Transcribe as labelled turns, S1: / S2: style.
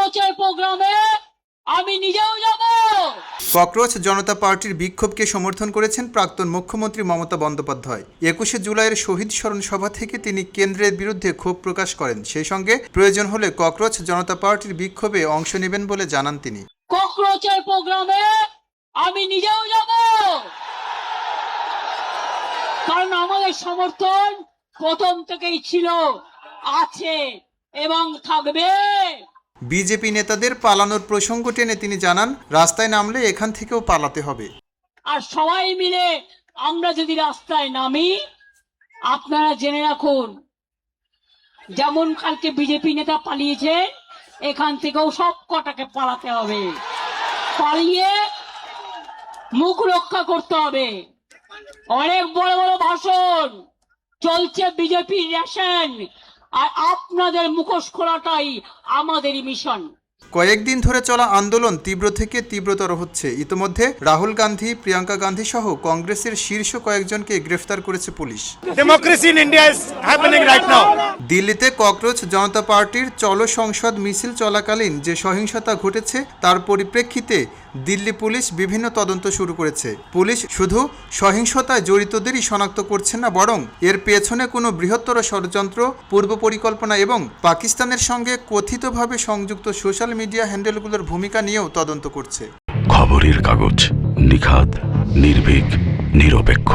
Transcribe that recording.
S1: ককরোচের প্রোগ্রামে আমি নিজেও যাব।
S2: ককরোচ জনতা পার্টির বিক্ষোভকে সমর্থন করেছেন প্রাক্তন মুখ্যমন্ত্রী মমতা বন্দ্যোপাধ্যায়। 21শে জুলাইয়ের শহীদ স্মরণ সভা থেকে তিনি কেন্দ্রের বিরুদ্ধে ক্ষোভ প্রকাশ করেন। সেই সঙ্গে প্রয়োজন হলে ককরোচ জনতা পার্টির বিক্ষোভে অংশ নেবেন বলে জানান তিনি।
S1: ককরোচের প্রোগ্রামে আমি নিজেও যাব, কারণ আমাদের সমর্থন প্রথম থেকেই ছিল, আছে এবং থাকবে।
S2: বিজেপি নেতাদের পালানোর প্রসঙ্গ টেনে তিনি জানান, রাস্তায় নামলে এখান থেকেও পালাতে হবে।
S1: আর সবাই মিলে আমরা যদি রাস্তায় নামি, আপনারা জেনে রাখুন, যেমন কালকে বিজেপি নেতা পালিয়েছে, এখান থেকেও সব কটাকে পালাতে হবে, পালিয়ে মুখ রক্ষা করতে হবে। অনেক বড় বড় ভাষণ চলছে বিজেপির রেশন, আর আপনাদের মুখোশ খোলাটাই আমাদের মিশন।
S2: কয়েকদিন ধরে চলা আন্দোলন তীব্র থেকে তীব্রতর হচ্ছে। ইতিমধ্যে রাহুল গান্ধী, প্রিয়াঙ্কা গান্ধী সহ কংগ্রেসের শীর্ষ কয়েকজনকে গ্রেফতার করেছে police.
S3: Democracy in India is happening right now.
S2: দিল্লিতে ককরোচ জনতা পার্টির চলো সংসদ মিছিল চলাকালীন যে সহিংসতা ঘটেছে তার পরিপ্রেক্ষিতে দিল্লি পুলিশ বিভিন্ন তদন্ত শুরু করেছে। পুলিশ শুধু সহিংসতায় জড়িতদেরই শনাক্ত করছে না, বরং এর পেছনে কোনো বৃহত্তর ষড়যন্ত্র, পূর্ব পরিকল্পনা এবং পাকিস্তানের সঙ্গে কথিতভাবে সংযুক্ত সোশ্যাল মিডিয়া হ্যান্ডেলগুলোর ভূমিকা নিয়েও তদন্ত করছে।
S4: খবরের কাগজ, নিখাত, নির্ভীক, নিরপেক্ষ।